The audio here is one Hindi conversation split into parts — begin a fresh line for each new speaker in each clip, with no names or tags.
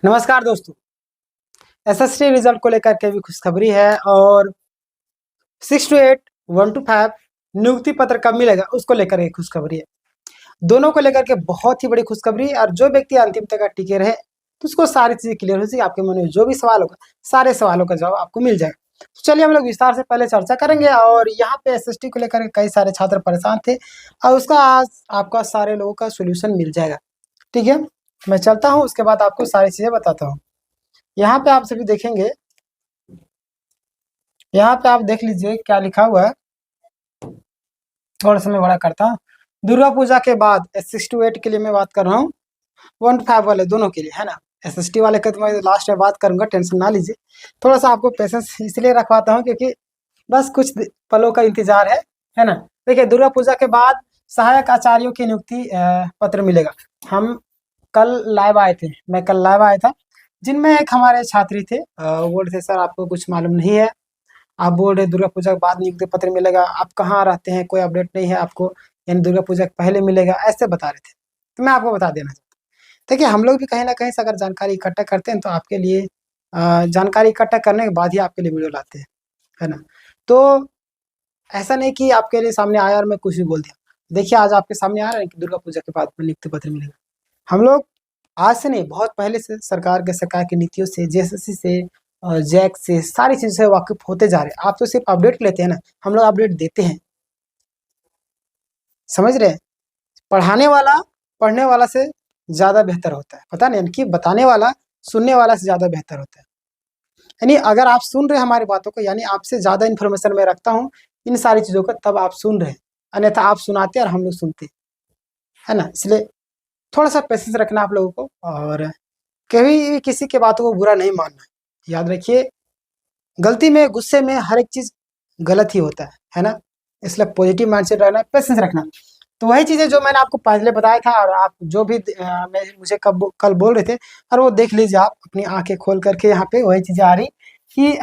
नमस्कार दोस्तों। एसएसटी रिजल्ट को लेकर के भी खुशखबरी है और 6 to 8 1 to 5 नियुक्ति पत्र कब मिलेगा उसको लेकर के खुशखबरी है। दोनों को लेकर के बहुत ही बड़ी खुशखबरी है और जो व्यक्ति अंतिम तक टिके रहे तो उसको सारी चीजें क्लियर हो जाएगी। आपके मन में जो भी सवाल होगा सारे सवालों का जवाब आपको मिल जाएगा। तो चलिए हम लोग विस्तार से पहले चर्चा करेंगे। और यहाँ पे एसएसटी को लेकर कई सारे छात्र परेशान थे और उसका आज आपका सारे लोगों का सोल्यूशन मिल जाएगा। ठीक है, मैं चलता हूँ, उसके बाद आपको सारी चीजें बताता हूँ। यहाँ पे आप सभी देखेंगे, यहाँ पे आप देख लीजिए क्या लिखा हुआ है। थोड़ा सा मैं बड़ा करता हूँ। दुर्गा पूजा के बाद 6 to 8 के लिए मैं बात कर रहा हूँ, 1 to 5 वाले दोनों के लिए, है ना। एसएसटी वाले का तो मैं लास्ट में बात करूंगा, टेंशन ना लीजिए। थोड़ा सा आपको पेशेंस इसलिए रखवाता हूँ क्योंकि बस कुछ पलों का इंतजार है ना। देखिए, दुर्गा पूजा के बाद सहायक आचार्यों की नियुक्ति पत्र मिलेगा। हम कल लाइव आए थे, मैं कल लाइव आया था, जिनमें एक हमारे छात्री थे, बोल रहे थे सर आपको कुछ मालूम नहीं है, आप बोल रहे दुर्गा पूजा के बाद नियुक्ति पत्र मिलेगा, आप कहाँ रहते हैं, कोई अपडेट नहीं है आपको, यानी दुर्गा पूजा के पहले मिलेगा, ऐसे बता रहे थे। तो मैं आपको बता देना चाहता हूँ, देखिए हम लोग भी कहीं ना कहीं से अगर जानकारी इकट्ठा करते हैं तो आपके लिए जानकारी इकट्ठा करने के बाद ही आपके लिए वीडियो लाते हैं, है ना। तो ऐसा नहीं कि आपके लिए सामने आया और मैं कुछ भी बोल दिया। देखिए आज आपके सामने आ रहा है कि दुर्गा पूजा के बाद में नियुक्ति पत्र मिलेगा। हम लोग आज से नहीं, बहुत पहले से सरकार की नीतियों से, जेएसएससी से, जैक से, सारी चीजों से वाकिफ होते जा रहे हैं। आप तो सिर्फ अपडेट लेते हैं ना, हम लोग अपडेट देते हैं, समझ रहे हैं। पढ़ाने वाला पढ़ने वाला से ज्यादा बेहतर होता है, पता नहीं, कि बताने वाला सुनने वाला से ज्यादा बेहतर होता है। यानी अगर आप सुन रहे हैं हमारी बातों को, यानी आपसे ज्यादा इन्फॉर्मेशन मैं रखता हूँ इन सारी चीजों का, तब आप सुन रहे हैं, अन्यथा आप सुनाते और हम लोग सुनते, है ना। इसलिए थोड़ा सा पेशेंस रखना आप लोगों को, और कभी किसी के बातों को बुरा नहीं मानना। याद रखिए, गलती में, गुस्से में हर एक चीज गलत ही होता है ना। इसलिए पॉजिटिव माइंडसेट रहना, पेशेंस रखना। तो वही चीजें जो मैंने आपको पहले बताया था, और आप जो भी मुझे कल बोल रहे थे, और वो देख लीजिए आप अपनी आंखें खोल करके, यहाँ पे वही चीजें आ रही कि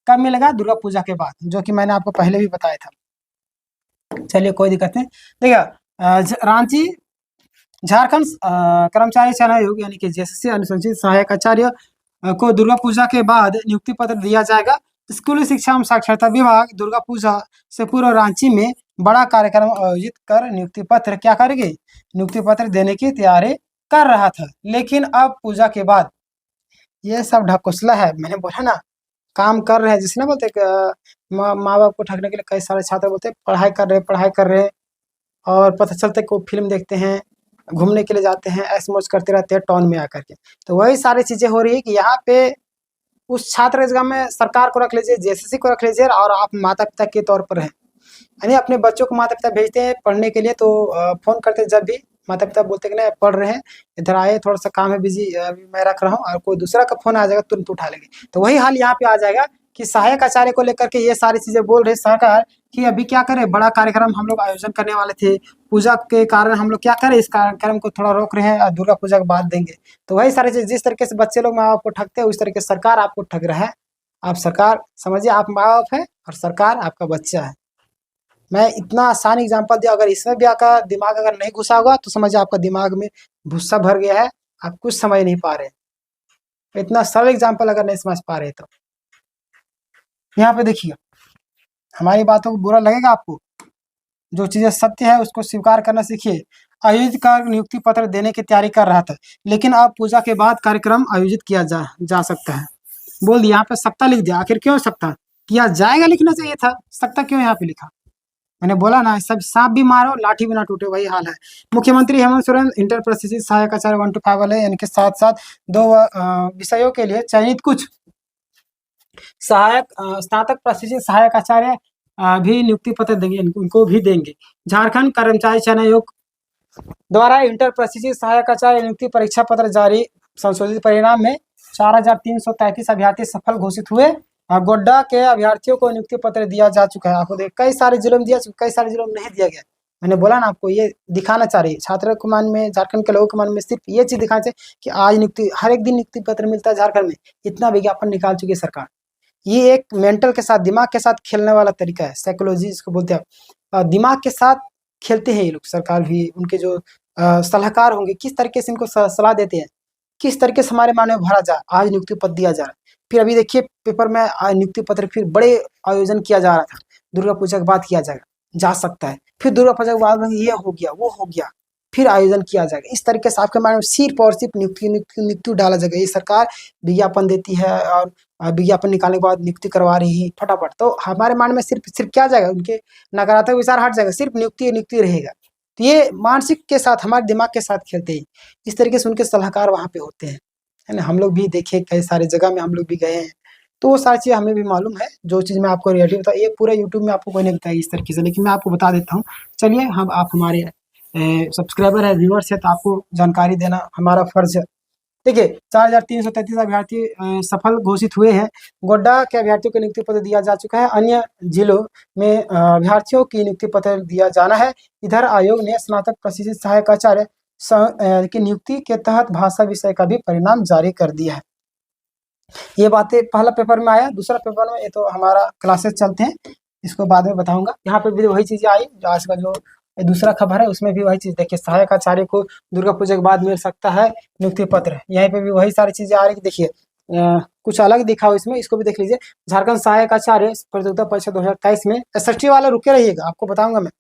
कब मिलेगा, दुर्गा पूजा के बाद, जो कि मैंने आपको पहले भी बताया था। चलिए कोई दिक्कत नहीं। देखिए, रांची झारखंड कर्मचारी चयन आयोग यानी कि जेएसएससी अनुसूचित सहायक आचार्य को दुर्गा पूजा के बाद नियुक्ति पत्र दिया जाएगा। स्कूली शिक्षा एवं साक्षरता विभाग दुर्गा पूजा से पूर्व रांची में बड़ा कार्यक्रम आयोजित कर नियुक्ति पत्र क्या करेंगे, नियुक्ति पत्र देने की तैयारी कर रहा था। लेकिन अब पूजा के बाद ये सब ढकोसला है। मैंने बोला ना, काम कर रहे हैं, जिसने बोलते माँ बाप को ठगने के लिए कई सारे छात्र बोलते पढ़ाई कर रहे हैं, और पता चलता है को फिल्म देखते हैं, घूमने के लिए जाते हैं, ऐसे मौज करते रहते हैं टाउन में आकर के। तो वही सारी चीजें हो रही है कि यहाँ पे उस छात्र जगह में सरकार को रख लीजिए, जेएसएससी को रख लीजिए, और आप माता पिता के तौर पर हैं, यानी अपने बच्चों को माता पिता भेजते हैं पढ़ने के लिए, तो फोन करते हैं जब भी माता पिता बोलते हैं कि नहीं पढ़ रहे हैं, इधर आए, थोड़ा सा काम है, बिजी अभी मैं रख रहा हूँ, और कोई दूसरा का फोन आ जाएगा तुरंत उठा लेंगे। तो वही हाल यहाँ पे आ जाएगा कि सहायक आचार्य को लेकर के ये सारी चीजें बोल रहे सरकार कि अभी क्या करें, बड़ा कार्यक्रम हम लोग आयोजन करने वाले थे, पूजा के कारण हम लोग क्या करें, इस कार्यक्रम को थोड़ा रोक रहे हैं और दुर्गा पूजा के बाद देंगे। तो वही सारी चीज, जिस तरीके से बच्चे लोग माँ बाप को ठगते हैं, उस तरीके से सरकार आपको ठग रहा है। आप सरकार समझिए, आप माँ बाप है और सरकार आपका बच्चा है। मैं इतना आसान एग्जांपल दिया, अगर इसमें भी आपका दिमाग अगर नहीं घुसा होगा तो समझिए आपका दिमाग में भूसा भर गया है, आप कुछ समझ नहीं पा रहे। इतना सरल एग्जांपल अगर नहीं समझ पा रहे तो यहाँ पे देखिए, हमारी बातों को बुरा लगेगा आपको, जो चीजें सत्य है उसको स्वीकार करना सीखिए। आयोजित कर नियुक्ति पत्र देने की तैयारी कर रहा था, लेकिन अब पूजा के बाद कार्यक्रम आयोजित किया जा सकता है। बोल दिया, यहाँ पे सकता लिख दिया, आखिर क्यों सकता, किया जाएगा लिखना चाहिए था, सकता क्यों यहाँ पे लिखा। मैंने बोला ना, सब सांप भी मारो लाठी भी ना टूटे, वही हाल है। मुख्यमंत्री हेमंत सोरेन इंटर प्रशिक्षित सहायक आचार्य 1 to 5 वाले इनके साथ साथ 2 विषयों के लिए चयनित कुछ सहायक स्नातक प्रशिक्षित सहायक आचार्य भी नियुक्ति पत्र देंगे, उनको भी देंगे। झारखंड कर्मचारी चयन आयोग द्वारा इंटर प्रशिक्षित सहायक आचार्य नियुक्ति परीक्षा पत्र जारी, संशोधित परिणाम में 4333 अभ्यर्थी सफल घोषित हुए। गोड्डा के अभ्यर्थियों को नियुक्ति पत्र दिया जा चुका है। आपको देख, कई सारे जिलों में दिया, कई सारे जिलों में नहीं दिया गया। मैंने बोला ना आपको, ये दिखाना चाह रही है छात्रों के मन में, झारखंड के लोगों के मन में सिर्फ ये चीज दिखाना चाहिए कि आज नियुक्ति, हर एक दिन नियुक्ति पत्र मिलता है झारखंड में। इतना विज्ञापन निकाल चुकी है सरकार। ये एक मेंटल के साथ, दिमाग के साथ खेलने वाला तरीका है, साइकोलॉजी इसको बोलते हैं। दिमाग के साथ खेलते हैं ये लोग। सरकार भी, उनके जो सलाहकार होंगे किस तरीके से इनको सलाह देते हैं किस तरीके से हमारे मानव में भरा जाए, आज नियुक्ति पत्र दिया जा रहा है। फिर अभी देखिए पेपर में नियुक्ति पत्र फिर बड़े आयोजन किया जा रहा था, दुर्गा पूजा के बाद किया जाएगा, जा सकता है, फिर दुर्गा पूजा के बाद में ये हो गया वो हो गया, फिर आयोजन किया जाएगा। इस तरीके से आपके मानव में सिर्फ और सिर्फ नियुक्ति डाला जाएगा। ये सरकार विज्ञापन देती है और विज्ञापन निकालने के बाद नियुक्ति करवा रही है फटाफट, तो हमारे मन में सिर्फ सिर्फ क्या जाएगा, उनके नकारात्मक विचार हट जाएगा, सिर्फ नियुक्ति रहेगा। तो ये मानसिक के साथ, हमारे दिमाग के साथ खेलते हैं। इस तरीके से उनके सलाहकार वहाँ पे होते हैं, है ना। हम लोग भी देखे, कई सारे जगह में हम लोग भी गए हैं, तो वो सारी चीज़ हमें भी मालूम है। जो चीज़ मैं आपको रियलिटी बता, ये पूरा यूट्यूब में आपको कोई नहीं बताएगी इस तरीके से, लेकिन मैं आपको बता देता हूँ। चलिए, हम आप हमारे सब्सक्राइबर है, व्यूअर्स है, तो आपको जानकारी देना हमारा फर्ज है। देखिए 4,333 अभ्यर्थी सफल घोषित हुए हैं। गोड्डा के अभ्यर्थियों को नियुक्ति पत्र दिया जा चुका है। अन्य जिलों में अभ्यर्थियों की नियुक्ति पत्र दिया जाना है। इधर आयोग ने स्नातक प्रशिक्षित सहायक आचार्य की नियुक्ति के तहत भाषा विषय का भी परिणाम जारी कर दिया है। ये बातें पहला पेपर में आया। दूसरा पेपर में, ये तो हमारा क्लासेस चलते हैं, इसको बाद में बताऊंगा। यहाँ पे भी वही चीजें आई जो आज का जो दूसरा खबर है, उसमें भी वही चीज। देखिए, सहायक आचार्य को दुर्गा पूजा के बाद मिल सकता है नियुक्ति पत्र। यहीं पे भी वही सारी चीजें आ रही है। देखिए कुछ अलग दिखा हो इसमें, इसको भी देख लीजिए। झारखंड सहायक आचार्य प्रतियोगिता परीक्षा 2023 में SST वाले रुके रहिएगा, आपको बताऊंगा मैं।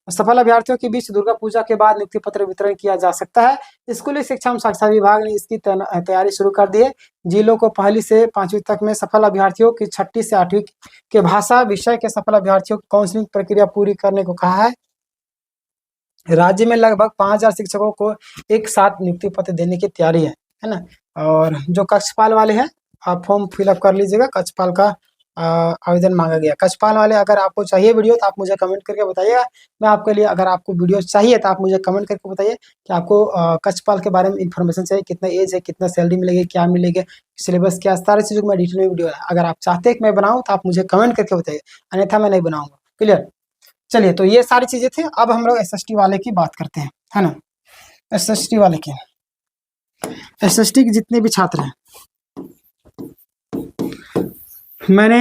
सफल अभ्यर्थियों के बीच दुर्गा पूजा के बाद नियुक्ति पत्र वितरण किया जा सकता है। स्कूली शिक्षा एवं साक्षरता विभाग ने इसकी तैयारी शुरू कर दी है। जिलों को 1ली से 5वीं तक में सफल अभ्यर्थियों की 6ठी से 8वीं के भाषा विषय के सफल अभ्यर्थियों की काउंसलिंग प्रक्रिया पूरी करने को कहा है। राज्य में लगभग 5,000 शिक्षकों को एक साथ नियुक्ति पत्र देने की तैयारी है ना। और जो कक्षपाल वाले हैं, आप फॉर्म फिलअप कर लीजिएगा। कक्षपाल का आवेदन मांगा गया। कक्षपाल वाले, अगर आपको चाहिए वीडियो तो आप मुझे कमेंट करके बताइएगा। मैं आपके लिए, अगर आपको वीडियो चाहिए तो आप मुझे कमेंट करके बताइए कि आपको कक्षपाल के बारे में इन्फॉर्मेशन चाहिए, कितना एज है, कितना सैलरी मिलेगी, क्या मिलेगा, सिलेबस क्या, सारी चीज़ों को मैं डिटेल में वीडियो, अगर आप चाहते हैं कि मैं बनाऊँ तो आप मुझे कमेंट करके बताइए, अन्यथा मैं नहीं बनाऊँगा। क्लियर। चलिए, तो ये सारी चीज़ें थी। अब हम लोग SST वाले की बात करते हैं, है ना। SST वाले की, SST के जितने भी छात्र हैं, मैंने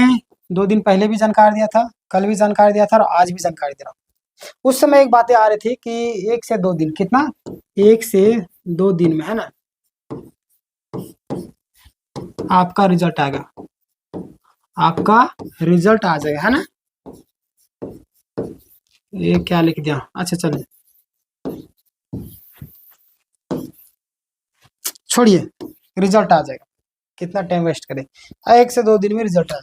2 दिन पहले भी जानकारी दिया था, कल भी जानकारी दिया था और आज भी जानकारी दे रहा हूँ। उस समय एक बातें आ रही थी कि 1 से 2 दिन, कितना, 1 से 2 दिन में, है ना, आपका रिजल्ट आएगा, आपका रिजल्ट आ जाएगा, है ना। ये क्या लिख दिया, अच्छा चलिए छोड़िए, रिजल्ट आ जाएगा, कितना टाइम वेस्ट करें। 1 से 2 दिन में रिजल्ट आया।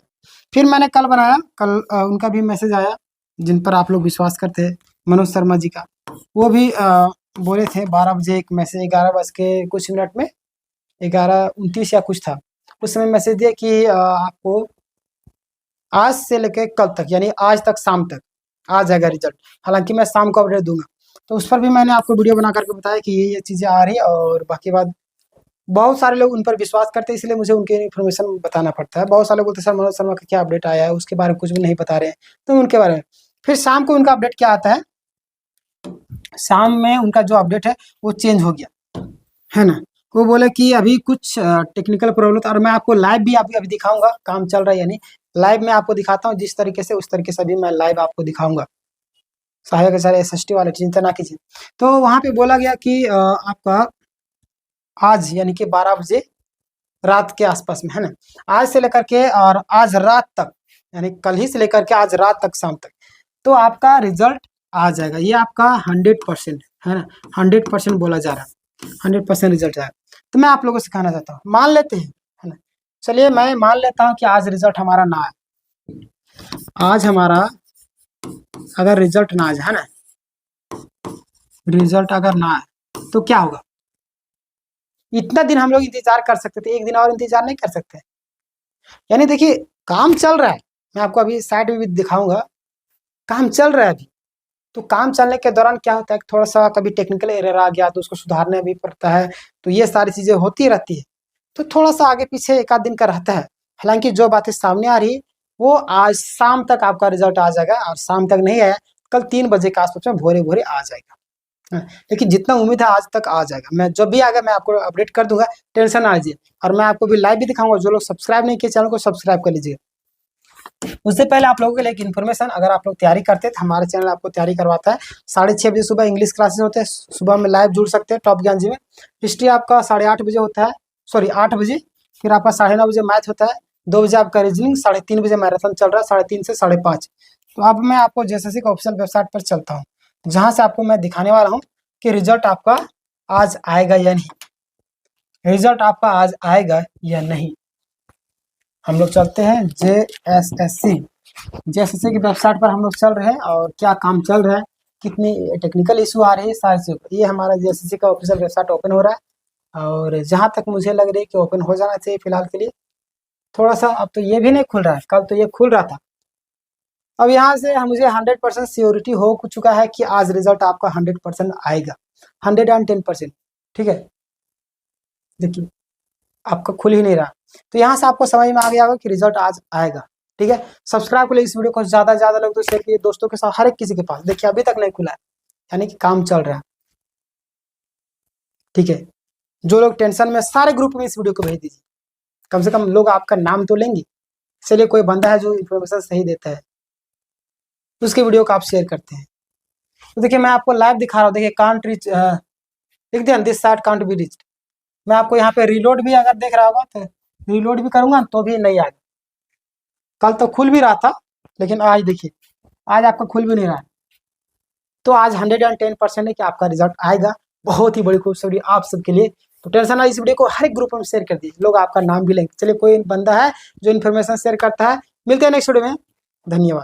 फिर मैंने कल बनाया, कल उनका भी मैसेज आया जिन पर आप लोग विश्वास करते हैं, मनोज शर्मा जी का। वो भी बोले थे 12 बजे एक मैसेज, 11 बज के कुछ मिनट में, 11:29 या कुछ था, उस समय मैसेज दिया कि आपको आज से लेकर कल तक, यानी आज तक शाम तक आ जाएगा रिजल्ट। हालांकि मैं शाम को अपडेट दूंगा, तो उस पर भी मैंने आपको वीडियो बना करके बताया कि ये चीज़ें आ रही है। और बाकी बात, बहुत सारे लोग उन पर विश्वास करते हैं, इसलिए मुझे उनकी इन्फॉर्मेशन बताना पड़ता है। बहुत सारे लोग बोलते हैं सर मनोज शर्मा का क्या अपडेट आया है, उसके बारे में कुछ भी नहीं बता रहे हैं, तो उनके बारे में। फिर शाम को उनका अपडेट क्या आता है, शाम में उनका जो अपडेट है वो चेंज हो गया, है ना। वो बोले कि अभी कुछ टेक्निकल प्रॉब्लम था। और मैं आपको लाइव भी अभी दिखाऊंगा, काम चल रहा है यानी लाइव में आपको दिखाता हूँ, जिस तरीके से उस तरीके से अभी मैं लाइव आपको दिखाऊंगा। सहायक आचार्य SST वाले, चिंता ना कीजिए। तो वहाँ पे बोला गया कि आपका आज यानी कि 12 बजे रात के आसपास में, है ना, आज से लेकर के और आज रात तक, यानी कल ही से लेकर के आज रात तक, शाम तक, तो आपका रिजल्ट आ जाएगा। ये आपका 100% है ना, 100% बोला जा रहा है, 100% रिजल्ट आएगा। तो मैं आप लोगों से कहना चाहता हूँ, मान लेते हैं, है ना, चलिए मैं मान लेता हूँ कि आज रिजल्ट हमारा ना आए, आज हमारा अगर रिजल्ट ना आ जाए, है ना, रिजल्ट अगर ना आए तो क्या होगा। इतना दिन हम लोग इंतजार कर सकते थे, एक दिन और इंतजार नहीं कर सकते। यानी देखिए काम चल रहा है, मैं आपको अभी साइड में भी दिखाऊंगा, काम चल रहा है अभी। तो काम चलने के दौरान क्या होता है, थोड़ा सा कभी टेक्निकल एरर आ गया तो उसको सुधारना भी पड़ता है, तो ये सारी चीजें होती रहती है, तो थोड़ा सा आगे पीछे 1 आध दिन का रहता है। हालांकि जो बातें सामने आ रही वो आज शाम तक आपका रिजल्ट आ जाएगा, और शाम तक नहीं आया, कल 3 बजे के आसपास में भोरे भोरे आ जाएगा। लेकिन जितना उम्मीद है आज तक आ जाएगा। मैं जब भी आएगा मैं आपको अपडेट कर दूंगा, टेंशन ना लीजिए। और मैं आपको भी लाइव भी दिखाऊंगा, जो लोग सब्सक्राइब नहीं किए चैनल को सब्सक्राइब कर लीजिए। उससे पहले आप लोगों के लिए एक इन्फॉर्मेशन, अगर आप लोग तैयारी करते हैं तो हमारे चैनल आपको तैयारी करवाता है। 6:30 बजे सुबह इंग्लिश क्लासेस होते हैं, सुबह में लाइव जुड़ सकते हैं टॉप ज्ञान जी में। हिस्ट्री आपका 8:30 बजे होता है, सॉरी 8 बजे, फिर आपका 9:30 बजे मैथ होता है, 2 बजे आपका रीजनिंग, 3:30 बजे मैराथन चल रहा है, 3:30 से 5:30। तो अब मैं आपको जेएसएससी का ऑफिशियल वेबसाइट पर चलता हूँ, जहाँ से आपको मैं दिखाने वाला हूँ कि रिजल्ट आपका आज आएगा या नहीं, रिजल्ट आपका आज आएगा या नहीं। हम लोग चलते हैं जेएसएससी की वेबसाइट पर हम लोग चल रहे हैं, और क्या काम चल रहा है, कितनी टेक्निकल इशू आ रही है, सारी चीज़। ये हमारा जेएसएससी का ऑफिशियल वेबसाइट ओपन हो रहा है, और जहाँ तक मुझे लग रही है कि ओपन हो जाना चाहिए फिलहाल के लिए। थोड़ा सा अब तो ये भी नहीं खुल रहा है, कल तो ये खुल रहा था। अब यहाँ से मुझे 100% श्योरिटी हो चुका है कि आज रिजल्ट आपका 100% आएगा, 110%। ठीक है, देखिए आपका खुल ही नहीं रहा, तो यहाँ से आपको समझ में आ गया होगा कि रिजल्ट आज आएगा। ठीक है, सब्सक्राइब कर लीजिए इस वीडियो को, ज़्यादा से ज़्यादा लोग तो शेयर कीजिए दोस्तों के साथ, हर एक किसी के पास। देखिए अभी तक नहीं खुला है, यानी कि काम चल रहा है। ठीक है, जो लोग टेंशन में, सारे ग्रुप में इस वीडियो को भेज दीजिए, कम से कम लोग आपका नाम तो लेंगे। चलिए, कोई बंदा है जो इन्फॉर्मेशन सही देता है, उसके वीडियो को आप शेयर करते हैं। तो देखिए मैं आपको लाइव दिखा रहा हूँ, देखिए कांट रीच, लिख दिया this site can't be reached. मैं आपको यहाँ पे रीलोड भी अगर देख रहा होगा तो रीलोड भी करूंगा तो भी नहीं आएगा। कल तो खुल भी रहा था, लेकिन आज देखिए, आज आपका खुल भी नहीं रहा है। तो आज 110% है कि आपका रिजल्ट आएगा। बहुत ही बड़ी खुशखबरी आप सबके लिए। तो टेंशन ना, इस वीडियो को हर एक ग्रुप में शेयर कर दीजिए, लोग आपका नाम भी लेंगे। चलिए, कोई बंदा है जो इन्फॉर्मेशन शेयर करता है। मिलते हैं नेक्स्ट वीडियो में, धन्यवाद।